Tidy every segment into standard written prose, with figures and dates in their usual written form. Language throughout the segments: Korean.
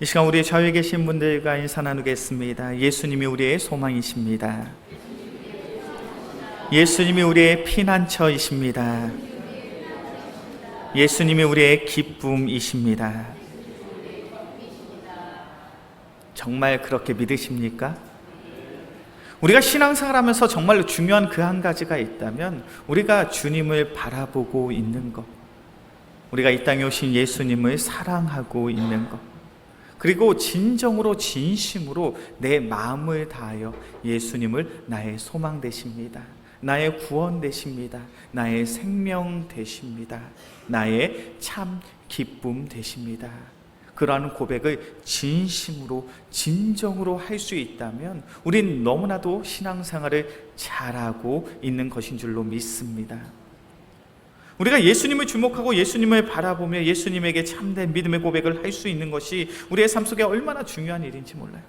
이 시간 우리 좌우에 계신 분들과 인사 나누겠습니다. 예수님이 우리의 소망이십니다. 예수님이 우리의 피난처이십니다. 예수님이 우리의 기쁨이십니다. 정말 그렇게 믿으십니까? 우리가 신앙생활 하면서 정말로 중요한 그 한 가지가 있다면 우리가 주님을 바라보고 있는 것, 우리가 이 땅에 오신 예수님을 사랑하고 있는 것, 그리고 진정으로 진심으로 내 마음을 다하여 예수님을 나의 소망 되십니다, 나의 구원 되십니다, 나의 생명 되십니다, 나의 참 기쁨 되십니다, 그러한 고백을 진심으로 진정으로 할 수 있다면 우린 너무나도 신앙생활을 잘하고 있는 것인 줄로 믿습니다. 우리가 예수님을 주목하고 예수님을 바라보며 예수님에게 참된 믿음의 고백을 할 수 있는 것이 우리의 삶 속에 얼마나 중요한 일인지 몰라요.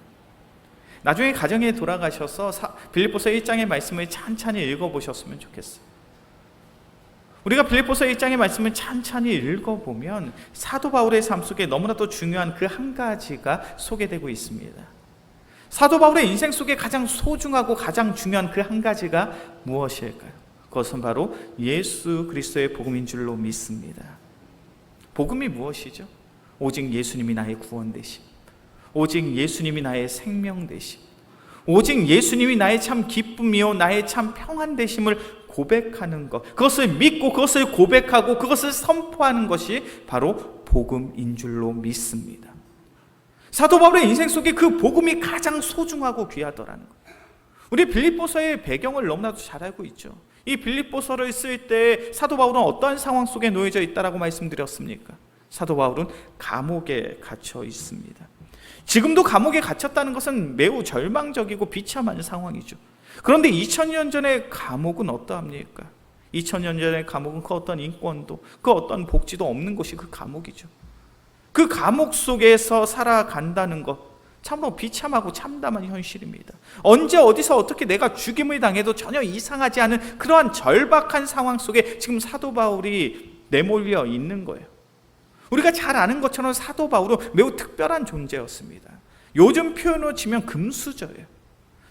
나중에 가정에 돌아가셔서 빌립보서 1장의 말씀을 찬찬히 읽어보셨으면 좋겠어요. 우리가 빌립보서 1장의 말씀을 찬찬히 읽어보면 사도 바울의 삶 속에 너무나도 중요한 그 한 가지가 소개되고 있습니다. 사도 바울의 인생 속에 가장 소중하고 가장 중요한 그 한 가지가 무엇일까요? 그것은 바로 예수 그리스도의 복음인 줄로 믿습니다. 복음이 무엇이죠? 오직 예수님이 나의 구원 되심, 오직 예수님이 나의 생명 되심, 오직 예수님이 나의 참 기쁨이요 나의 참 평안 되심을 고백하는 것, 그것을 믿고 그것을 고백하고 그것을 선포하는 것이 바로 복음인 줄로 믿습니다. 사도 바울의 인생 속에 그 복음이 가장 소중하고 귀하더라는 것, 우리 빌립보서의 배경을 너무나도 잘 알고 있죠. 이 빌립보서를 쓸 때 사도 바울은 어떠한 상황 속에 놓여져 있다라고 말씀드렸습니까? 사도 바울은 감옥에 갇혀 있습니다. 지금도 감옥에 갇혔다는 것은 매우 절망적이고 비참한 상황이죠. 그런데 2000년 전의 감옥은 어떠합니까? 2000년 전의 감옥은 그 어떤 인권도 그 어떤 복지도 없는 것이 그 감옥이죠. 그 감옥 속에서 살아간다는 것, 참으로 비참하고 참담한 현실입니다. 언제 어디서 어떻게 내가 죽임을 당해도 전혀 이상하지 않은 그러한 절박한 상황 속에 지금 사도 바울이 내몰려 있는 거예요. 우리가 잘 아는 것처럼 사도 바울은 매우 특별한 존재였습니다. 요즘 표현으로 치면 금수저예요.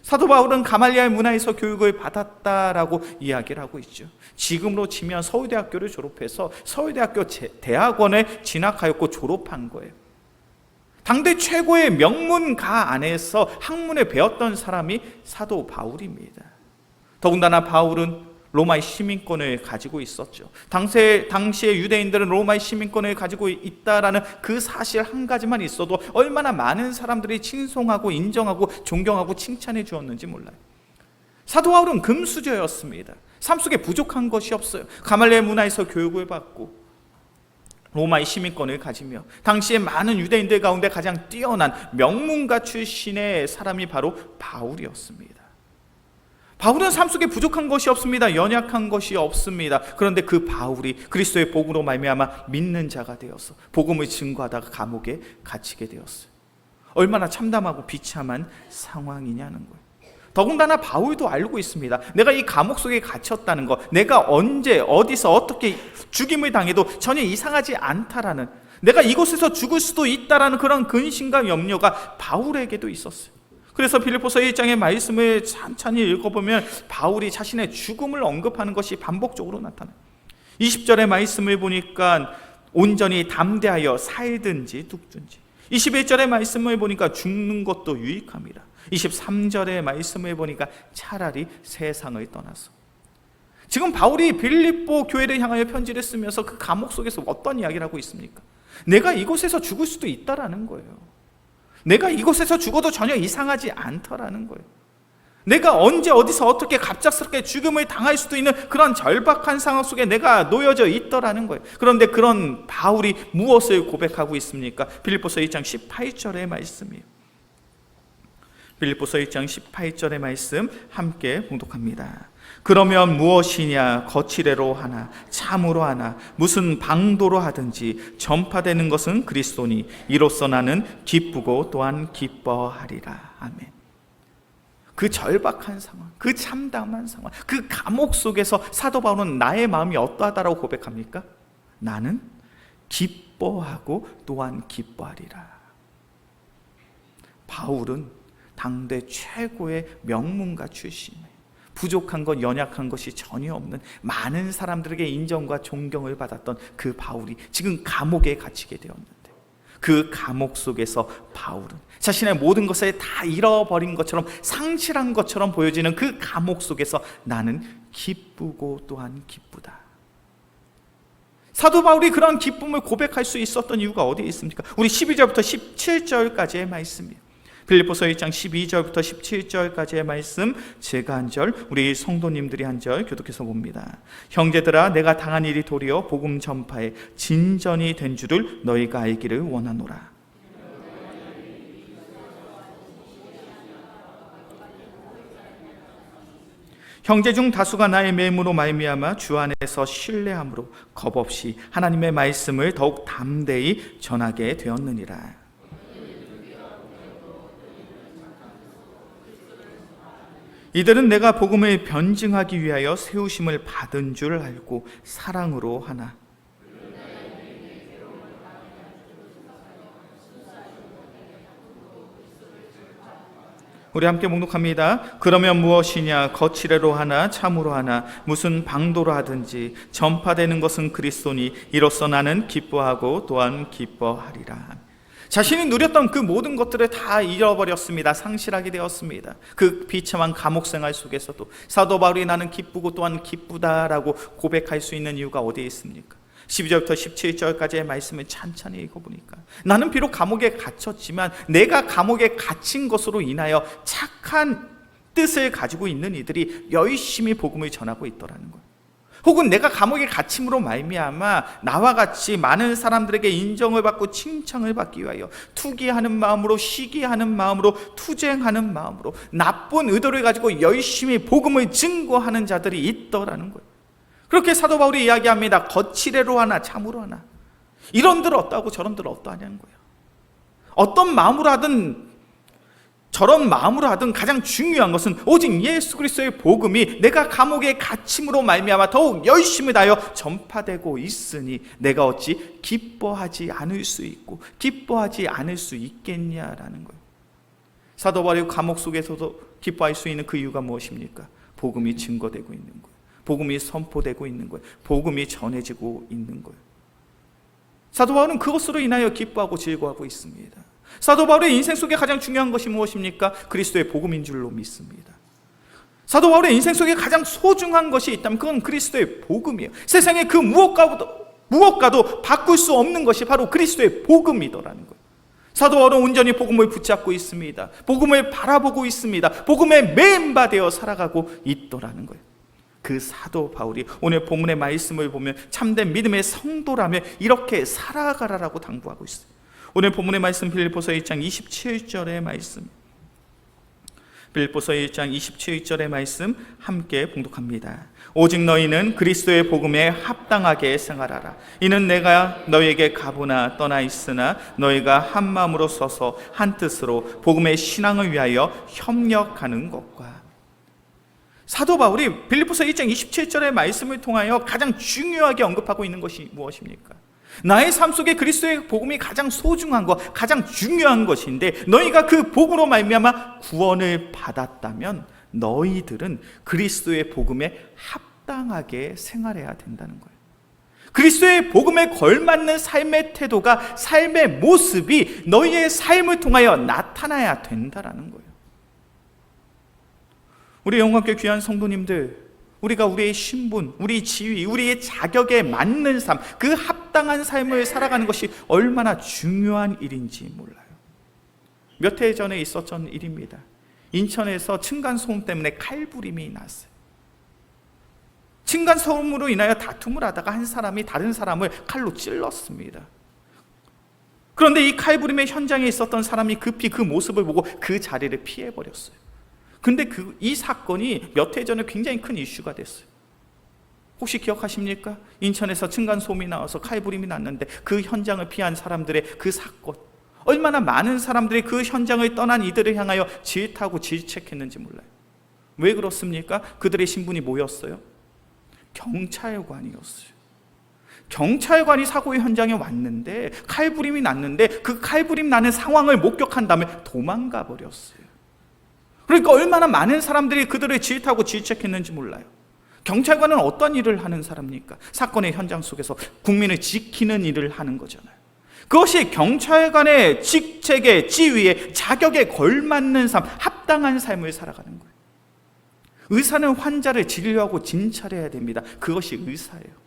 사도 바울은 가말리알 문화에서 교육을 받았다라고 이야기를 하고 있죠. 지금으로 치면 서울대학교를 졸업해서 서울대학교 대학원에 진학하였고 졸업한 거예요. 당대 최고의 명문가 안에서 학문을 배웠던 사람이 사도 바울입니다. 더군다나 바울은 로마의 시민권을 가지고 있었죠. 당시의 유대인들은 로마의 시민권을 가지고 있다라는 그 사실 한 가지만 있어도 얼마나 많은 사람들이 칭송하고 인정하고 존경하고 칭찬해 주었는지 몰라요. 사도 바울은 금수저였습니다. 삶 속에 부족한 것이 없어요. 가말리알 문화에서 교육을 받고 로마의 시민권을 가지며 당시에 많은 유대인들 가운데 가장 뛰어난 명문가 출신의 사람이 바로 바울이었습니다. 바울은 삶 속에 부족한 것이 없습니다. 연약한 것이 없습니다. 그런데 그 바울이 그리스도의 복음으로 말미암아 믿는 자가 되어서 복음을 증거하다가 감옥에 갇히게 되었어요. 얼마나 참담하고 비참한 상황이냐는 거예요. 더군다나 바울도 알고 있습니다. 내가 이 감옥 속에 갇혔다는 것, 내가 언제 어디서 어떻게 죽임을 당해도 전혀 이상하지 않다라는, 내가 이곳에서 죽을 수도 있다라는 그런 근심과 염려가 바울에게도 있었어요. 그래서 빌립보서 1장의 말씀을 찬찬히 읽어보면 바울이 자신의 죽음을 언급하는 것이 반복적으로 나타나요. 20절의 말씀을 보니까 온전히 담대하여 살든지 죽든지, 21절의 말씀을 보니까 죽는 것도 유익합니다. 23절의 말씀을 보니까 차라리 세상을 떠나서. 지금 바울이 빌립보 교회를 향하여 편지를 쓰면서 그 감옥 속에서 어떤 이야기를 하고 있습니까? 내가 이곳에서 죽을 수도 있다라는 거예요. 내가 이곳에서 죽어도 전혀 이상하지 않더라는 거예요. 내가 언제 어디서 어떻게 갑작스럽게 죽음을 당할 수도 있는 그런 절박한 상황 속에 내가 놓여져 있더라는 거예요. 그런데 그런 바울이 무엇을 고백하고 있습니까? 빌립보서 1장 18절의 말씀이에요. 빌립보서 1장 18절의 말씀 함께 봉독합니다. 그러면 무엇이냐, 거칠애로 하나 참으로 하나 무슨 방도로 하든지 전파되는 것은 그리스도니 이로써 나는 기쁘고 또한 기뻐하리라. 아멘. 그 절박한 상황, 그 참담한 상황, 그 감옥 속에서 사도 바울은 나의 마음이 어떠하다라고 고백합니까? 나는 기뻐하고 또한 기뻐하리라. 바울은 당대 최고의 명문가 출신이에요. 부족한 것, 연약한 것이 전혀 없는 많은 사람들에게 인정과 존경을 받았던 그 바울이 지금 감옥에 갇히게 되었는데, 그 감옥 속에서 바울은 자신의 모든 것을 다 잃어버린 것처럼, 상실한 것처럼 보여지는 그 감옥 속에서 나는 기쁘고 또한 기쁘다. 사도 바울이 그런 기쁨을 고백할 수 있었던 이유가 어디에 있습니까? 우리 12절부터 17절까지의 말씀이에요. 빌립보서 1장 12절부터 17절까지의 말씀, 제가 한 절, 우리 성도님들이 한 절 교독해서 봅니다. 형제들아, 내가 당한 일이 도리어 복음 전파에 진전이 된 줄을 너희가 알기를 원하노라. 형제 중 다수가 나의 매임으로 말미암아 주 안에서 신뢰함으로 겁없이 하나님의 말씀을 더욱 담대히 전하게 되었느니라. 이들은 내가 복음을 변증하기 위하여 세우심을 받은 줄 알고 사랑으로 하나. 우리 함께 묵독합니다. 그러면 무엇이냐? 거칠애로 하나 참으로 하나 무슨 방도로 하든지 전파되는 것은 그리스도니 이로써 나는 기뻐하고 또한 기뻐하리라. 자신이 누렸던 그 모든 것들을 다 잃어버렸습니다. 상실하게 되었습니다. 그 비참한 감옥 생활 속에서도 사도 바울이 나는 기쁘고 또한 기쁘다라고 고백할 수 있는 이유가 어디에 있습니까? 12절부터 17절까지의 말씀을 찬찬히 읽어보니까 나는 비록 감옥에 갇혔지만 내가 감옥에 갇힌 것으로 인하여 착한 뜻을 가지고 있는 이들이 열심히 복음을 전하고 있더라는 거예요. 혹은 내가 감옥에 갇힘으로 말미암아 나와 같이 많은 사람들에게 인정을 받고 칭찬을 받기 위하여 투기하는 마음으로, 시기하는 마음으로, 투쟁하는 마음으로 나쁜 의도를 가지고 열심히 복음을 증거하는 자들이 있더라는 거예요. 그렇게 사도 바울이 이야기합니다. 거칠애로 하나 참으로 하나. 이런들 어떠하고 저런들 어떠하냐는 거예요. 어떤 마음으로 하든 저런 마음으로 하든 가장 중요한 것은 오직 예수 그리스도의 복음이 내가 감옥에 갇힘으로 말미암아 더욱 열심히 다하여 전파되고 있으니 내가 어찌 기뻐하지 않을 수 있고 기뻐하지 않을 수 있겠냐라는 거예요. 사도 바울이 감옥 속에서도 기뻐할 수 있는 그 이유가 무엇입니까? 복음이 증거되고 있는 거예요. 복음이 선포되고 있는 거예요. 복음이 전해지고 있는 거예요. 사도 바울은 그것으로 인하여 기뻐하고 즐거워하고 있습니다. 사도 바울의 인생 속에 가장 중요한 것이 무엇입니까? 그리스도의 복음인 줄로 믿습니다. 사도 바울의 인생 속에 가장 소중한 것이 있다면 그건 그리스도의 복음이에요. 세상의 그 무엇과도 바꿀 수 없는 것이 바로 그리스도의 복음이더라는 거예요. 사도 바울은 온전히 복음을 붙잡고 있습니다. 복음을 바라보고 있습니다. 복음에 매인바 되어 살아가고 있더라는 거예요. 그 사도 바울이 오늘 본문의 말씀을 보면 참된 믿음의 성도라면 이렇게 살아가라라고 당부하고 있어요. 오늘 본문의 말씀 빌립보서 1장 27절의 말씀, 빌립보서 1장 27절의 말씀 함께 봉독합니다. 오직 너희는 그리스도의 복음에 합당하게 생활하라. 이는 내가 너희에게 가보나 떠나 있으나 너희가 한 마음으로 서서 한 뜻으로 복음의 신앙을 위하여 협력하는 것과. 사도 바울이 빌립보서 1장 27절의 말씀을 통하여 가장 중요하게 언급하고 있는 것이 무엇입니까? 나의 삶 속에 그리스도의 복음이 가장 소중한 것, 가장 중요한 것인데 너희가 그 복음으로 말미암아 구원을 받았다면 너희들은 그리스도의 복음에 합당하게 생활해야 된다는 거예요. 그리스도의 복음에 걸맞는 삶의 태도가, 삶의 모습이 너희의 삶을 통하여 나타나야 된다는 거예요. 우리 영광교회 귀한 성도님들, 우리가 우리의 신분, 우리 지위, 우리의 자격에 맞는 삶, 그 합당한 삶을 살아가는 것이 얼마나 중요한 일인지 몰라요. 몇 해 전에 있었던 일입니다. 인천에서 층간소음 때문에 칼부림이 났어요. 층간소음으로 인하여 다툼을 하다가 한 사람이 다른 사람을 칼로 찔렀습니다. 그런데 이 칼부림의 현장에 있었던 사람이 급히 그 모습을 보고 그 자리를 피해버렸어요. 근데 이 사건이 몇 해 전에 굉장히 큰 이슈가 됐어요. 혹시 기억하십니까? 인천에서 층간소음이 나와서 칼부림이 났는데 그 현장을 피한 사람들의 그 사건, 얼마나 많은 사람들이 그 현장을 떠난 이들을 향하여 질타하고 질책했는지 몰라요. 왜 그렇습니까? 그들의 신분이 뭐였어요? 경찰관이었어요. 경찰관이 사고의 현장에 왔는데 칼부림이 났는데 그 칼부림 나는 상황을 목격한 다음에 도망가 버렸어요. 그러니까 얼마나 많은 사람들이 그들을 질타하고 질책했는지 몰라요. 경찰관은 어떤 일을 하는 사람입니까? 사건의 현장 속에서 국민을 지키는 일을 하는 거잖아요. 그것이 경찰관의 직책에, 지위에, 자격에 걸맞는 삶, 합당한 삶을 살아가는 거예요. 의사는 환자를 진료하고 진찰해야 됩니다. 그것이 의사예요.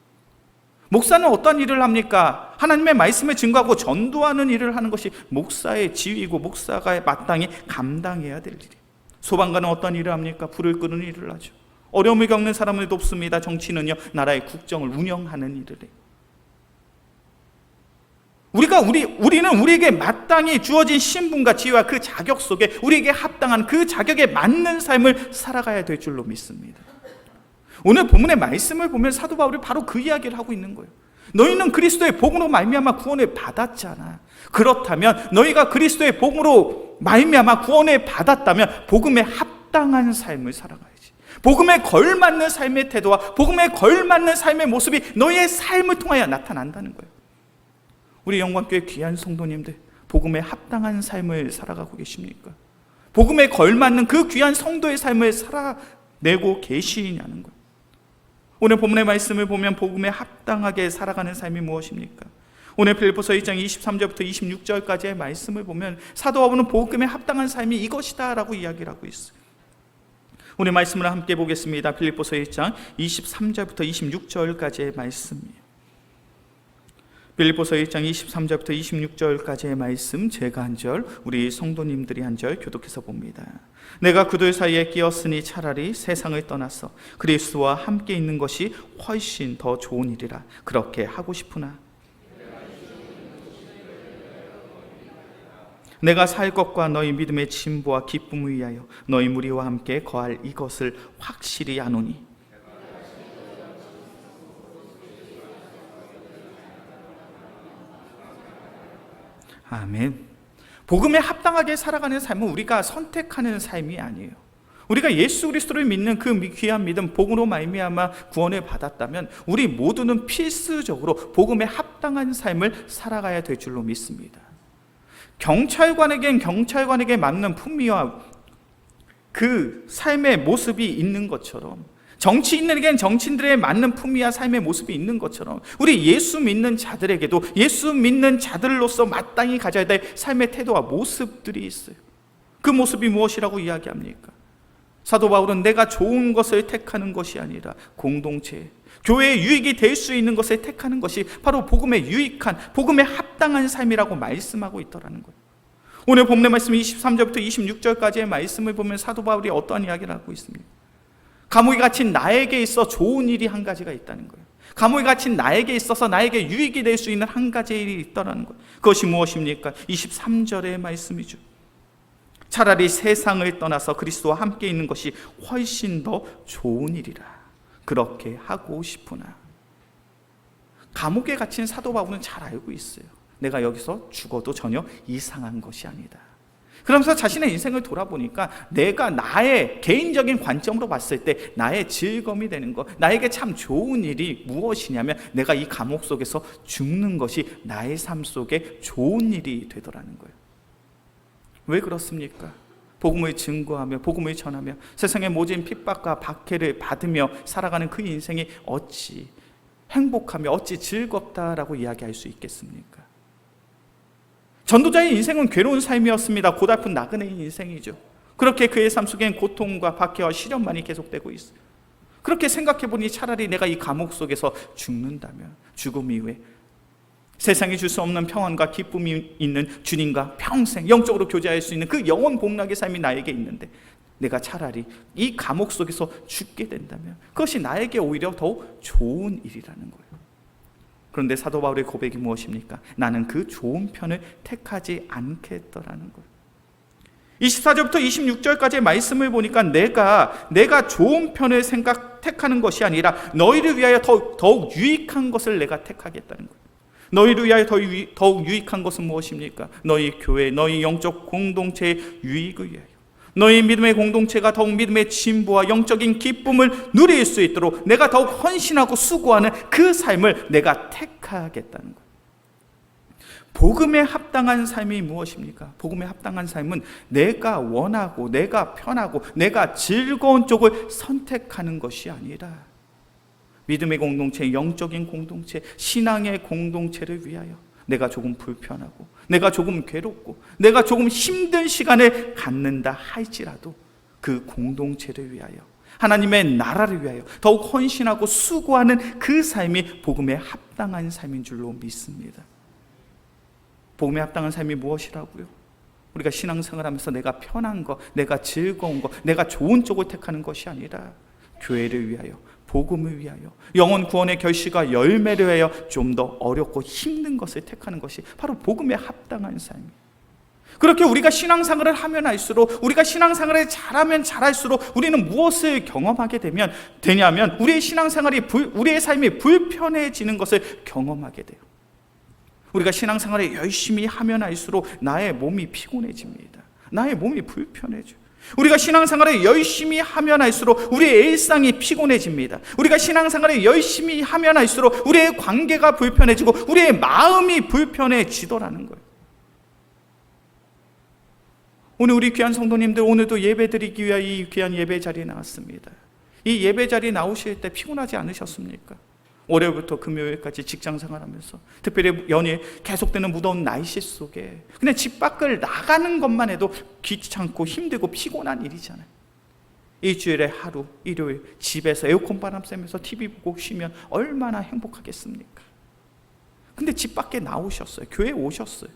목사는 어떤 일을 합니까? 하나님의 말씀을 증거하고 전도하는 일을 하는 것이 목사의 지위이고 목사가 마땅히 감당해야 될 일이에요. 소방관은 어떤 일을 합니까? 불을 끄는 일을 하죠. 어려움을 겪는 사람을 돕습니다. 정치는요, 나라의 국정을 운영하는 일을 해요. 우리는 우리에게 마땅히 주어진 신분과 지위와 그 자격 속에 우리에게 합당한 그 자격에 맞는 삶을 살아가야 될 줄로 믿습니다. 오늘 본문의 말씀을 보면 사도 바울이 바로 그 이야기를 하고 있는 거예요. 너희는 그리스도의 복음으로 말미암아 구원을 받았잖아. 그렇다면 너희가 그리스도의 복음으로 말미암아 구원을 받았다면 복음에 합당한 삶을 살아가야지. 복음에 걸맞는 삶의 태도와 복음에 걸맞는 삶의 모습이 너희의 삶을 통하여 나타난다는 거예요. 우리 영광교회 귀한 성도님들, 복음에 합당한 삶을 살아가고 계십니까? 복음에 걸맞는 그 귀한 성도의 삶을 살아내고 계시냐는 거예요. 오늘 본문의 말씀을 보면 복음에 합당하게 살아가는 삶이 무엇입니까? 오늘 빌립보서 1장 23절부터 26절까지의 말씀을 보면 사도 바울은 복음에 합당한 삶이 이것이다 라고 이야기를 하고 있어요. 오늘 말씀을 함께 보겠습니다. 빌립보서 1장 23절부터 26절까지의 말씀이에요. 빌립보서 1장 23절부터 26절까지의 말씀, 제가 한 절, 우리 성도님들이 한 절 교독해서 봅니다. 내가 그들 사이에 끼었으니 차라리 세상을 떠나서 그리스도와 함께 있는 것이 훨씬 더 좋은 일이라 그렇게 하고 싶으나 내가 살 것과 너희 믿음의 진보와 기쁨을 위하여 너희 무리와 함께 거할 이것을 확실히 아노니 아멘. 복음에 합당하게 살아가는 삶은 우리가 선택하는 삶이 아니에요. 우리가 예수 그리스도를 믿는 그 귀한 믿음, 복음으로 말미암아 구원을 받았다면 우리 모두는 필수적으로 복음에 합당한 삶을 살아가야 될 줄로 믿습니다. 경찰관에겐 경찰관에게 맞는 품위와 그 삶의 모습이 있는 것처럼, 정치인에겐 정치인들의 맞는 품위와 삶의 모습이 있는 것처럼 우리 예수 믿는 자들에게도 예수 믿는 자들로서 마땅히 가져야 될 삶의 태도와 모습들이 있어요. 그 모습이 무엇이라고 이야기합니까? 사도 바울은 내가 좋은 것을 택하는 것이 아니라 공동체, 교회의 유익이 될 수 있는 것을 택하는 것이 바로 복음에 유익한, 복음에 합당한 삶이라고 말씀하고 있더라는 거예요. 오늘 본문의 말씀 23절부터 26절까지의 말씀을 보면 사도 바울이 어떠한 이야기를 하고 있습니까? 감옥에 갇힌 나에게 있어 좋은 일이 한 가지가 있다는 거예요. 감옥에 갇힌 나에게 있어서 나에게 유익이 될 수 있는 한 가지의 일이 있다는 거예요. 그것이 무엇입니까? 23절의 말씀이죠. 차라리 세상을 떠나서 그리스도와 함께 있는 것이 훨씬 더 좋은 일이라 그렇게 하고 싶으나. 감옥에 갇힌 사도 바울은 잘 알고 있어요. 내가 여기서 죽어도 전혀 이상한 것이 아니다. 그러면서 자신의 인생을 돌아보니까 내가 나의 개인적인 관점으로 봤을 때 나의 즐거움이 되는 것, 나에게 참 좋은 일이 무엇이냐면 내가 이 감옥 속에서 죽는 것이 나의 삶 속에 좋은 일이 되더라는 거예요. 왜 그렇습니까? 복음을 증거하며 복음을 전하며 세상의 모진 핍박과 박해를 받으며 살아가는 그 인생이 어찌 행복하며 어찌 즐겁다라고 이야기할 수 있겠습니까? 전도자의 인생은 괴로운 삶이었습니다. 고달픈 나그네의 인생이죠. 그렇게 그의 삶 속엔 고통과 박해와 시련만이 계속되고 있어요. 그렇게 생각해보니 차라리 내가 이 감옥 속에서 죽는다면 죽음 이후에 세상이 줄 수 없는 평안과 기쁨이 있는 주님과 평생 영적으로 교제할 수 있는 그 영원 복락의 삶이 나에게 있는데 내가 차라리 이 감옥 속에서 죽게 된다면 그것이 나에게 오히려 더욱 좋은 일이라는 거예요. 그런데 사도 바울의 고백이 무엇입니까? 나는 그 좋은 편을 택하지 않겠더라는 거예요. 24절부터 26절까지의 말씀을 보니까 내가 좋은 편을 택하는 것이 아니라 너희를 위하여 더욱 유익한 것을 내가 택하겠다는 거예요. 너희를 위하여 더욱 유익한 것은 무엇입니까? 너희 교회, 너희 영적 공동체의 유익을 위하여 너희 믿음의 공동체가 더욱 믿음의 진보와 영적인 기쁨을 누릴 수 있도록 내가 더욱 헌신하고 수고하는 그 삶을 내가 택하겠다는 거예요. 복음에 합당한 삶이 무엇입니까? 복음에 합당한 삶은 내가 원하고 내가 편하고 내가 즐거운 쪽을 선택하는 것이 아니라 믿음의 공동체, 영적인 공동체, 신앙의 공동체를 위하여 내가 조금 불편하고 내가 조금 괴롭고 내가 조금 힘든 시간을 갖는다 할지라도 그 공동체를 위하여 하나님의 나라를 위하여 더욱 헌신하고 수고하는 그 삶이 복음에 합당한 삶인 줄로 믿습니다. 복음에 합당한 삶이 무엇이라고요? 우리가 신앙생활하면서 내가 편한 거, 내가 즐거운 거, 내가 좋은 쪽을 택하는 것이 아니라 교회를 위하여, 복음을 위하여, 영혼 구원의 결실과 열매를 위하여 좀 더 어렵고 힘든 것을 택하는 것이 바로 복음에 합당한 삶이에요. 그렇게 우리가 신앙생활을 하면 할수록, 우리가 신앙생활을 잘하면 잘할수록 우리는 무엇을 경험하게 되냐면 우리의 신앙생활이 우리의 삶이 불편해지는 것을 경험하게 돼요. 우리가 신앙생활을 열심히 하면 할수록 나의 몸이 피곤해집니다. 나의 몸이 불편해져요. 우리가 신앙생활을 열심히 하면 할수록 우리의 일상이 피곤해집니다. 우리가 신앙생활을 열심히 하면 할수록 우리의 관계가 불편해지고 우리의 마음이 불편해지더라는 거예요. 오늘 우리 귀한 성도님들, 오늘도 예배드리기 위해 이 귀한 예배 자리에 나왔습니다. 이 예배 자리에 나오실 때 피곤하지 않으셨습니까? 월요일부터 금요일까지 직장생활하면서, 특별히 연일 계속되는 무더운 날씨 속에 그냥 집 밖을 나가는 것만 해도 귀찮고 힘들고 피곤한 일이잖아요. 일주일에 하루, 일요일 집에서 에어컨 바람 쐬면서 TV 보고 쉬면 얼마나 행복하겠습니까? 근데 집 밖에 나오셨어요. 교회에 오셨어요.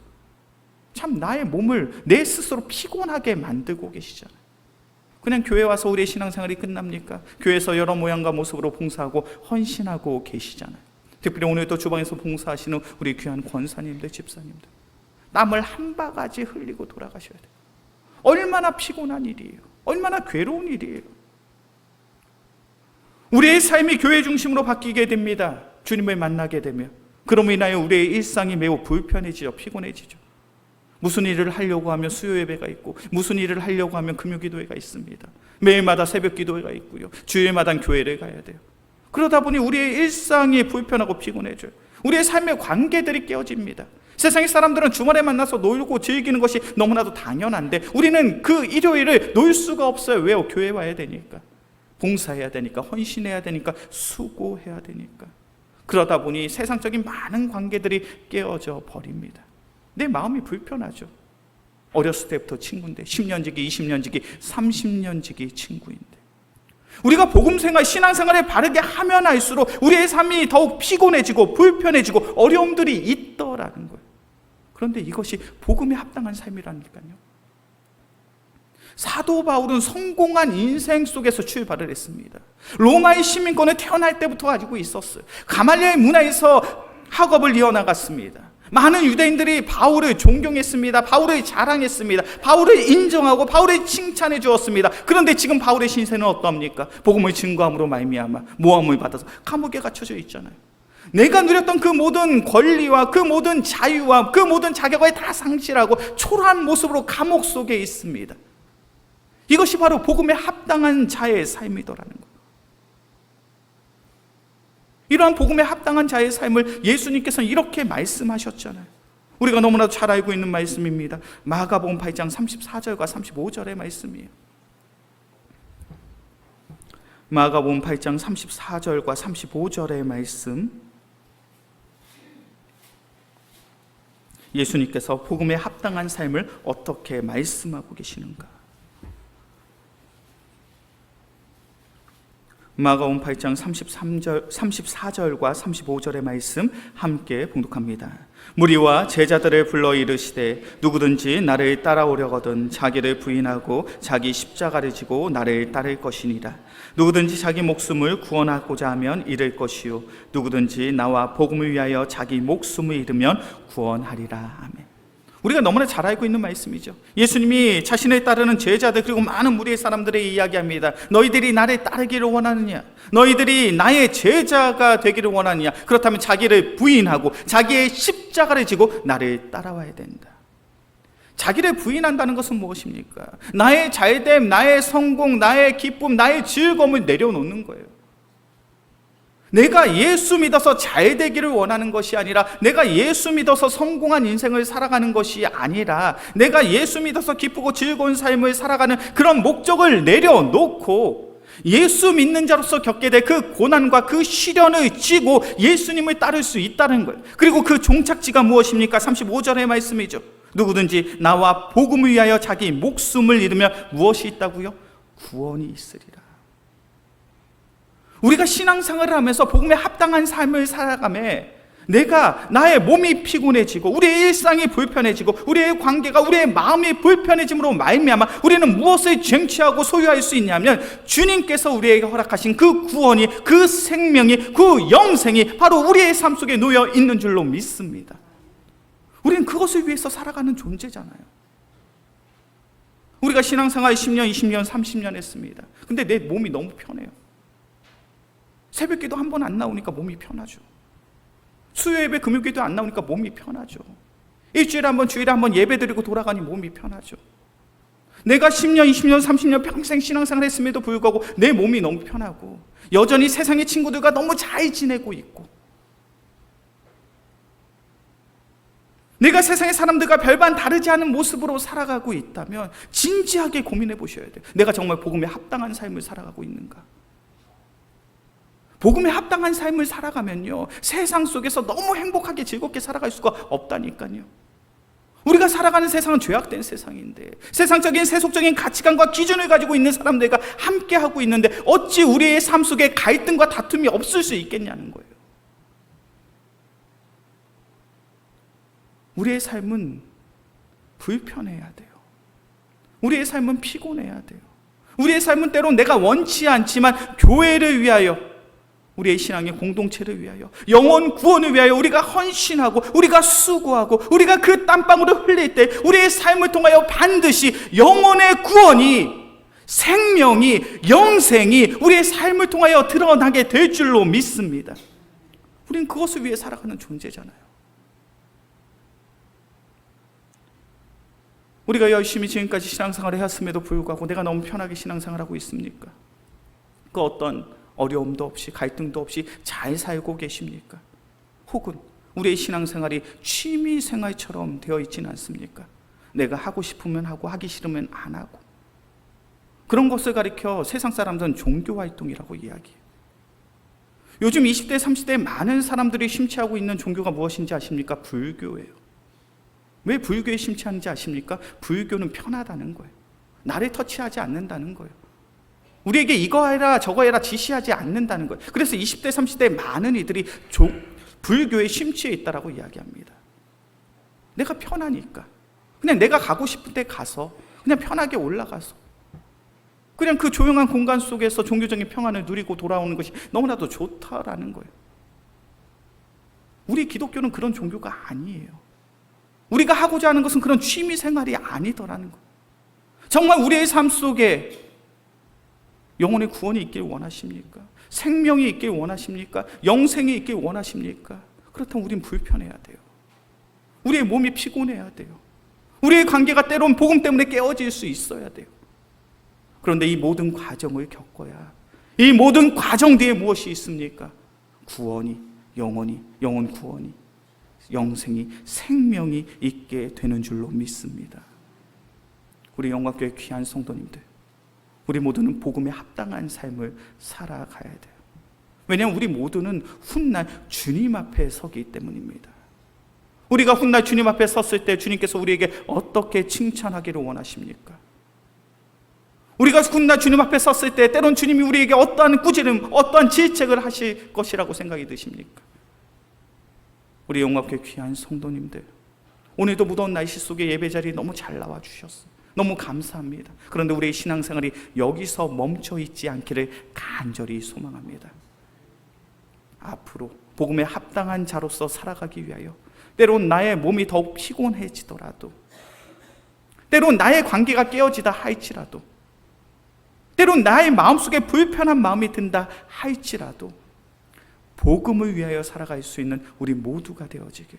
참 나의 몸을 내 스스로 피곤하게 만들고 계시잖아요. 그냥 교회 와서 우리의 신앙생활이 끝납니까? 교회에서 여러 모양과 모습으로 봉사하고 헌신하고 계시잖아요. 특별히 오늘도 주방에서 봉사하시는 우리 귀한 권사님들, 집사님들, 땀을 한 바가지 흘리고 돌아가셔야 돼요. 얼마나 피곤한 일이에요. 얼마나 괴로운 일이에요. 우리의 삶이 교회 중심으로 바뀌게 됩니다. 주님을 만나게 되면. 그럼으로 인하여 우리의 일상이 매우 불편해지죠. 피곤해지죠. 무슨 일을 하려고 하면 수요 예배가 있고, 무슨 일을 하려고 하면 금요 기도회가 있습니다. 매일마다 새벽 기도회가 있고요. 주일마다 교회를 가야 돼요. 그러다 보니 우리의 일상이 불편하고 피곤해져요. 우리의 삶의 관계들이 깨어집니다. 세상의 사람들은 주말에 만나서 놀고 즐기는 것이 너무나도 당연한데 우리는 그 일요일을 놀 수가 없어요. 왜요? 교회 와야 되니까, 봉사해야 되니까, 헌신해야 되니까, 수고해야 되니까. 그러다 보니 세상적인 많은 관계들이 깨어져 버립니다. 내 마음이 불편하죠. 어렸을 때부터 친구인데, 10년지기, 20년지기, 30년지기 친구인데, 우리가 복음생활, 신앙생활을 바르게 하면 할수록 우리의 삶이 더욱 피곤해지고 불편해지고 어려움들이 있더라는 거예요. 그런데 이것이 복음에 합당한 삶이라니까요. 사도 바울은 성공한 인생 속에서 출발을 했습니다. 로마의 시민권을 태어날 때부터 가지고 있었어요. 가말리엘 문화에서 학업을 이어나갔습니다. 많은 유대인들이 바울을 존경했습니다. 바울을 자랑했습니다. 바울을 인정하고 바울을 칭찬해 주었습니다. 그런데 지금 바울의 신세는 어떠합니까? 복음을 증거함으로 말미암아 모함을 받아서 감옥에 갇혀져 있잖아요. 내가 누렸던 그 모든 권리와 그 모든 자유와 그 모든 자격을 다 상실하고 초라한 모습으로 감옥 속에 있습니다. 이것이 바로 복음에 합당한 자의 삶이더라는 거예요. 이러한 복음에 합당한 자의 삶을 예수님께서는 이렇게 말씀하셨잖아요. 우리가 너무나도 잘 알고 있는 말씀입니다. 마가복음 8장 34절과 35절의 말씀이에요. 마가복음 8장 34절과 35절의 말씀, 예수님께서 복음에 합당한 삶을 어떻게 말씀하고 계시는가? 마가복음 8장 34절과 35절의 말씀 함께 봉독합니다. 무리와 제자들을 불러 이르시되 누구든지 나를 따라오려거든 자기를 부인하고 자기 십자가를 지고 나를 따를 것이니라. 누구든지 자기 목숨을 구원하고자 하면 잃을 것이요 누구든지 나와 복음을 위하여 자기 목숨을 잃으면 구원하리라. 아멘. 우리가 너무나 잘 알고 있는 말씀이죠. 예수님이 자신을 따르는 제자들 그리고 많은 무리의 사람들에게 이야기합니다. 너희들이 나를 따르기를 원하느냐? 너희들이 나의 제자가 되기를 원하느냐? 그렇다면 자기를 부인하고 자기의 십자가를 지고 나를 따라와야 된다. 자기를 부인한다는 것은 무엇입니까? 나의 잘됨, 나의 성공, 나의 기쁨, 나의 즐거움을 내려놓는 거예요. 내가 예수 믿어서 잘 되기를 원하는 것이 아니라, 내가 예수 믿어서 성공한 인생을 살아가는 것이 아니라, 내가 예수 믿어서 기쁘고 즐거운 삶을 살아가는 그런 목적을 내려놓고 예수 믿는 자로서 겪게 될 그 고난과 그 시련을 지고 예수님을 따를 수 있다는 거예요. 그리고 그 종착지가 무엇입니까? 35절의 말씀이죠. 누구든지 나와 복음을 위하여 자기 목숨을 잃으면 무엇이 있다고요? 구원이 있으리라. 우리가 신앙생활을 하면서 복음에 합당한 삶을 살아가며 나의 몸이 피곤해지고 우리의 일상이 불편해지고 우리의 관계가, 우리의 마음이 불편해짐으로 말미암아 우리는 무엇을 쟁취하고 소유할 수 있냐면, 주님께서 우리에게 허락하신 그 구원이, 그 생명이, 그 영생이 바로 우리의 삶 속에 놓여 있는 줄로 믿습니다. 우리는 그것을 위해서 살아가는 존재잖아요. 우리가 신앙생활 10년, 20년, 30년 했습니다. 근데 내 몸이 너무 편해요. 새벽기도 한 번 안 나오니까 몸이 편하죠. 수요예배, 금요기도 안 나오니까 몸이 편하죠. 일주일에 한 번, 주일에 한 번 예배 드리고 돌아가니 몸이 편하죠. 내가 10년, 20년, 30년 평생 신앙생활 했음에도 불구하고 내 몸이 너무 편하고, 여전히 세상의 친구들과 너무 잘 지내고 있고, 내가 세상의 사람들과 별반 다르지 않은 모습으로 살아가고 있다면 진지하게 고민해 보셔야 돼요. 내가 정말 복음에 합당한 삶을 살아가고 있는가? 복음에 합당한 삶을 살아가면요, 세상 속에서 너무 행복하게 즐겁게 살아갈 수가 없다니까요. 우리가 살아가는 세상은 죄악된 세상인데, 세상적인 세속적인 가치관과 기준을 가지고 있는 사람들과 함께하고 있는데 어찌 우리의 삶 속에 갈등과 다툼이 없을 수 있겠냐는 거예요. 우리의 삶은 불편해야 돼요. 우리의 삶은 피곤해야 돼요. 우리의 삶은 때론 내가 원치 않지만 교회를 위하여, 우리의 신앙의 공동체를 위하여, 영혼 구원을 위하여 우리가 헌신하고 우리가 수고하고 우리가 그 땀방울을 흘릴 때 우리의 삶을 통하여 반드시 영혼의 구원이, 생명이, 영생이 우리의 삶을 통하여 드러나게 될 줄로 믿습니다. 우리는 그것을 위해 살아가는 존재잖아요. 우리가 열심히 지금까지 신앙생활을 해왔음에도 불구하고 내가 너무 편하게 신앙생활하고 있습니까? 그 어떤 어려움도 없이 갈등도 없이 잘 살고 계십니까? 혹은 우리의 신앙생활이 취미생활처럼 되어 있지는 않습니까? 내가 하고 싶으면 하고 하기 싫으면 안 하고, 그런 것을 가리켜 세상 사람들은 종교활동이라고 이야기해요. 요즘 20대, 30대에 많은 사람들이 심취하고 있는 종교가 무엇인지 아십니까? 불교예요. 왜 불교에 심취하는지 아십니까? 불교는 편하다는 거예요. 나를 터치하지 않는다는 거예요. 우리에게 이거 해라 저거 해라 지시하지 않는다는 거예요. 그래서 20대, 30대의 많은 이들이 불교에 심취해 있다라고 이야기합니다. 내가 편하니까, 그냥 내가 가고 싶은 데 가서 그냥 편하게 올라가서 그냥 그 조용한 공간 속에서 종교적인 평안을 누리고 돌아오는 것이 너무나도 좋다라는 거예요. 우리 기독교는 그런 종교가 아니에요. 우리가 하고자 하는 것은 그런 취미 생활이 아니더라는 거예요. 정말 우리의 삶 속에 영혼의 구원이 있길 원하십니까? 생명이 있길 원하십니까? 영생이 있길 원하십니까? 그렇다면 우린 불편해야 돼요. 우리의 몸이 피곤해야 돼요. 우리의 관계가 때론 복음 때문에 깨어질 수 있어야 돼요. 그런데 이 모든 과정을 겪어야, 이 모든 과정 뒤에 무엇이 있습니까? 구원이, 영혼 구원이, 영생이, 생명이 있게 되는 줄로 믿습니다. 우리 영광교회 귀한 성도님들, 우리 모두는 복음에 합당한 삶을 살아가야 돼요. 왜냐하면 우리 모두는 훗날 주님 앞에 서기 때문입니다. 우리가 훗날 주님 앞에 섰을 때 주님께서 우리에게 어떻게 칭찬하기를 원하십니까? 우리가 훗날 주님 앞에 섰을 때 때론 주님이 우리에게 어떠한 꾸지름, 어떠한 질책을 하실 것이라고 생각이 드십니까? 우리 영광교회 귀한 성도님들, 오늘도 무더운 날씨 속에 예배자리 너무 잘 나와주셨어요. 너무 감사합니다. 그런데 우리의 신앙생활이 여기서 멈춰 있지 않기를 간절히 소망합니다. 앞으로 복음에 합당한 자로서 살아가기 위하여 때론 나의 몸이 더욱 피곤해지더라도, 때론 나의 관계가 깨어지다 할지라도, 때론 나의 마음속에 불편한 마음이 든다 할지라도 복음을 위하여 살아갈 수 있는 우리 모두가 되어지길,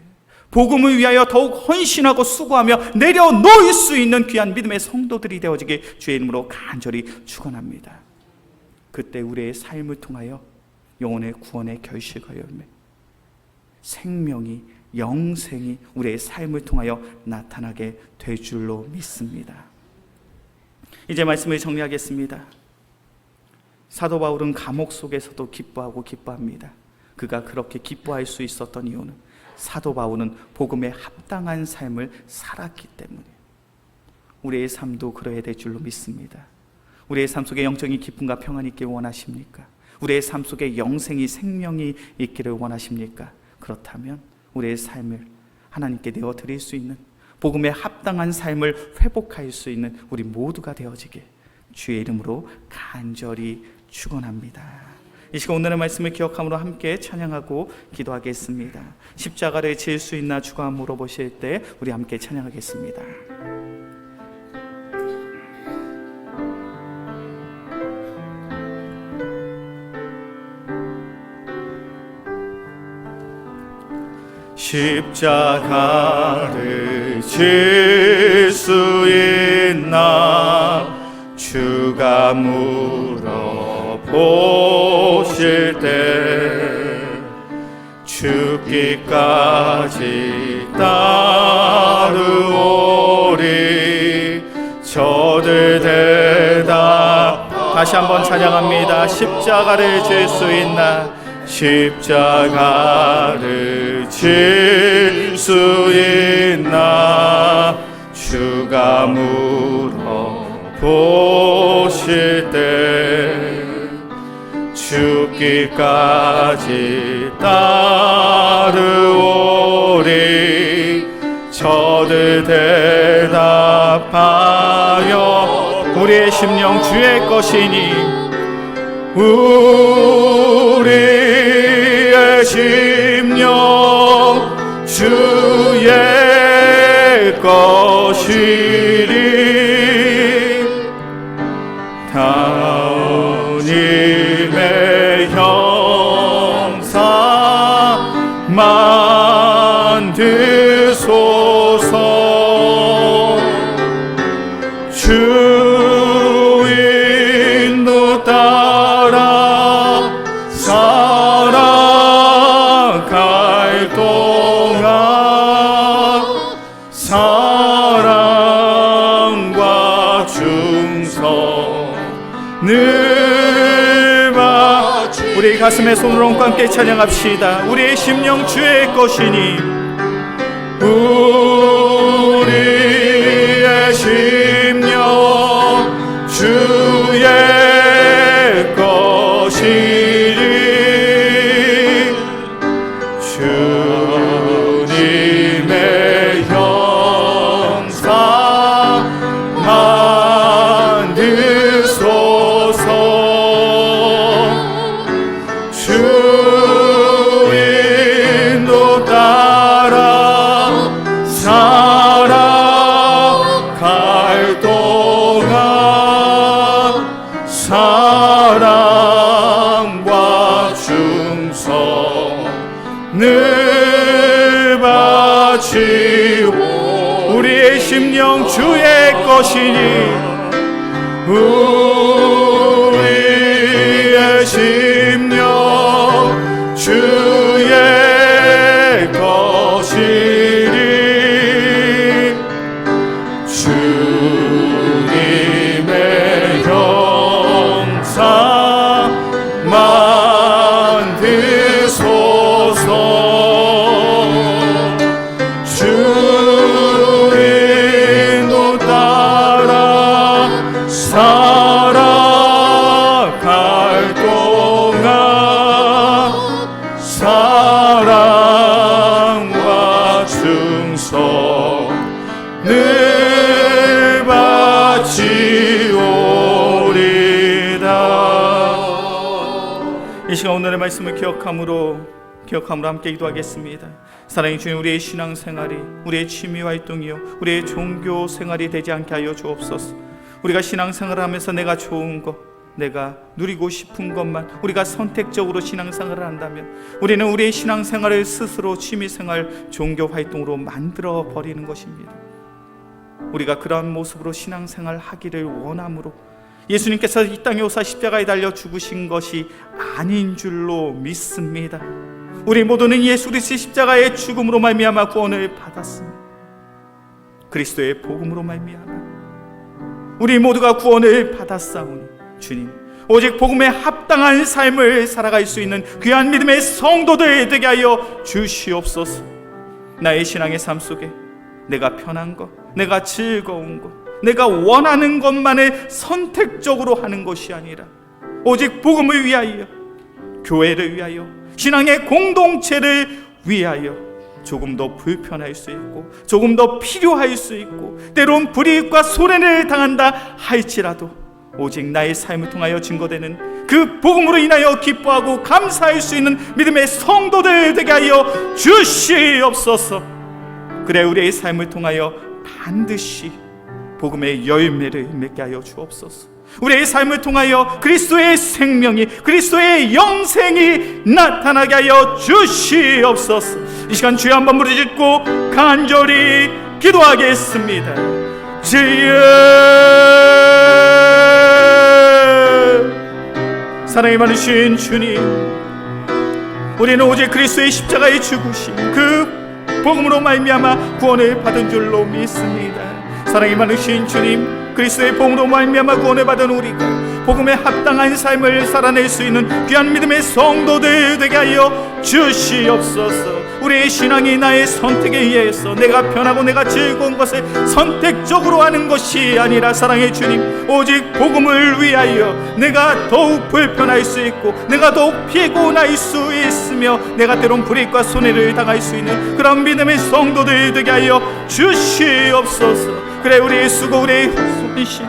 복음을 위하여 더욱 헌신하고 수고하며 내려놓을 수 있는 귀한 믿음의 성도들이 되어지길 주의 이름으로 간절히 축원합니다. 그때 우리의 삶을 통하여 영혼의 구원의 결실과 열매, 생명이, 영생이 우리의 삶을 통하여 나타나게 될 줄로 믿습니다. 이제 말씀을 정리하겠습니다. 사도 바울은 감옥 속에서도 기뻐하고 기뻐합니다. 그가 그렇게 기뻐할 수 있었던 이유는 사도 바울은 복음에 합당한 삶을 살았기 때문에. 우리의 삶도 그러해야 될 줄로 믿습니다. 우리의 삶 속에 영적인 기쁨과 평안이 있기를 원하십니까? 우리의 삶 속에 영생이, 생명이 있기를 원하십니까? 그렇다면 우리의 삶을 하나님께 내어드릴 수 있는, 복음에 합당한 삶을 회복할 수 있는 우리 모두가 되어지길 주의 이름으로 간절히 축원합니다. 이 시간 오늘의 말씀을 기억함으로 함께 찬양하고 기도하겠습니다. 십자가를 질 수 있나 주가 물어보실 때 우리 함께 찬양하겠습니다. 십자가를 질 수 있나 주가 물어보실 때 죽기까지 따르오리 저들 대답. 다시 한번 찬양합니다. 십자가를 질 수 있나 십자가를 질 수 있나 주가 물어보실 때 죽기까지 따르오리 저들 대답하여 우리의 심령 주의 것이니 우리의 심령 주의 것이니 하나님의 형상 만드소서 주인도 따라 살아갈 동안 사랑과 충성을 바치. 우리 가슴에 손을 얹고 함께 찬양합시다. 우리의 심령 주의 것이니 우리의 심령 주의 것이니 주님의 형상 만드소서 주인도 따라 살아갈 동안 사랑과 충성을 바치고 우리의 심령 주의 것이니 우리의 심령 주의 것이니 주님의 형상 만드소서 주인도 따라 살아갈 동안 사랑과 충성을 바치오리다. 이 시간 오늘의 말씀을 기억함으로 함께 기도하겠습니다. 사랑의 주님, 우리의 신앙생활이 우리의 취미활동이요 우리의 종교생활이 되지 않게 하여 주옵소서. 우리가 신앙생활을 하면서 내가 좋은 것, 내가 누리고 싶은 것만 우리가 선택적으로 신앙생활을 한다면 우리는 우리의 신앙생활을 스스로 취미생활, 종교활동으로 만들어 버리는 것입니다. 우리가 그러한 모습으로 신앙생활 하기를 원함으로 예수님께서 이 땅에 오사 십자가에 달려 죽으신 것이 아닌 줄로 믿습니다. 우리 모두는 예수 그리스도의 십자가의 죽음으로 말미암아 구원을 받았습니다. 그리스도의 복음으로 말미암아 우리 모두가 구원을 받았사오니 주님, 오직 복음에 합당한 삶을 살아갈 수 있는 귀한 믿음의 성도들 되게 하여 주시옵소서. 나의 신앙의 삶 속에 내가 편한 것, 내가 즐거운 것, 내가 원하는 것만을 선택적으로 하는 것이 아니라 오직 복음을 위하여, 교회를 위하여, 신앙의 공동체를 위하여 조금 더 불편할 수 있고 조금 더 필요할 수 있고 때론 불이익과 손해를 당한다 할지라도 오직 나의 삶을 통하여 증거되는 그 복음으로 인하여 기뻐하고 감사할 수 있는 믿음의 성도들 되게 하여 주시옵소서. 그래 우리의 삶을 통하여 반드시 복음의 열매를 맺게 하여 주옵소서. 우리의 삶을 통하여 그리스도의 생명이, 그리스도의 영생이 나타나게 하여 주시옵소서. 이 시간 주여 한번 부르짖고 간절히 기도하겠습니다. 주여, 사랑이 많으신 주님, 우리는 오직 그리스도의 십자가에 죽으신 그 복음으로 말미암아 구원을 받은 줄로 믿습니다. 사랑이 많으신 주님, 그리스도의 복음으로 말미암아 구원을 받은 우리가 복음에 합당한 삶을 살아낼 수 있는 귀한 믿음의 성도들 되게 하여 주시옵소서. 우리의 신앙이 나의 선택에 의해서 내가 편하고 내가 즐거운 것을 선택적으로 하는 것이 아니라 사랑의 주님, 오직 복음을 위하여 내가 더욱 불편할 수 있고 내가 더욱 피곤할 수 있으며 내가 때론 불이익과 손해를 당할 수 있는 그런 믿음의 성도들 되게 하여 주시옵소서. 그래 우리의 수고, 우리의 손신,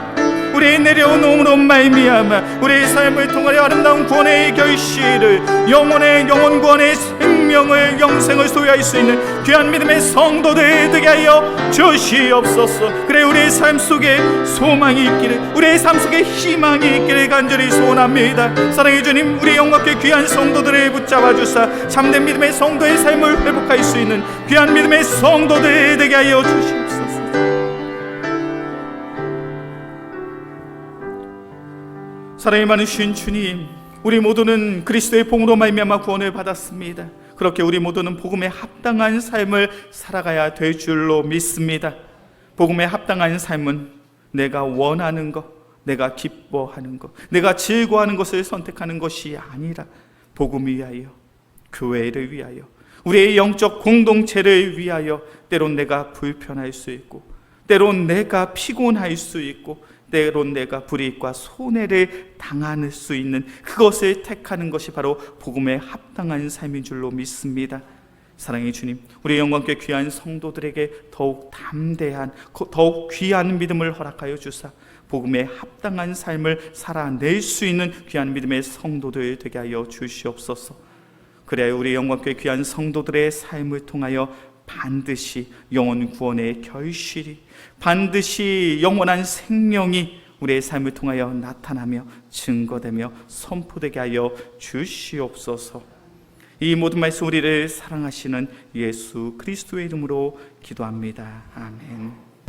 우리의 내려온 오므로 말미암아 우리의 삶을 통하여 아름다운 구원의 결실을, 영혼의 영혼 구원의 생명을, 영생을 소유할 수 있는 귀한 믿음의 성도들 되게 하여 주시옵소서. 그래 우리의 삶 속에 소망이 있기를, 우리의 삶 속에 희망이 있기를 간절히 소원합니다. 사랑의 주님, 우리 영광께 귀한 성도들을 붙잡아 주사 참된 믿음의 성도의 삶을 회복할 수 있는 귀한 믿음의 성도들 되게 하여 주시옵소서. 사랑이 많으신 주님, 우리 모두는 그리스도의 복음으로 말미암아 구원을 받았습니다. 그렇게 우리 모두는 복음에 합당한 삶을 살아가야 될 줄로 믿습니다. 복음에 합당한 삶은 내가 원하는 것, 내가 기뻐하는 것, 내가 즐거워하는 것을 선택하는 것이 아니라 복음을 위하여, 교회를 위하여, 우리의 영적 공동체를 위하여 때론 내가 불편할 수 있고 때론 내가 피곤할 수 있고 때론 내가 불이익과 손해를 당할 수 있는 그것을 택하는 것이 바로 복음에 합당한 삶인 줄로 믿습니다. 사랑의 주님, 우리 영광께 귀한 성도들에게 더욱 담대한, 더욱 귀한 믿음을 허락하여 주사 복음에 합당한 삶을 살아낼 수 있는 귀한 믿음의 성도들 되게 하여 주시옵소서. 그래야 우리 영광께 귀한 성도들의 삶을 통하여 반드시 영혼 구원의 결실이, 반드시 영원한 생명이 우리의 삶을 통하여 나타나며 증거되며 선포되게 하여 주시옵소서. 이 모든 말씀 우리를 사랑하시는 예수 그리스도의 이름으로 기도합니다. 아멘.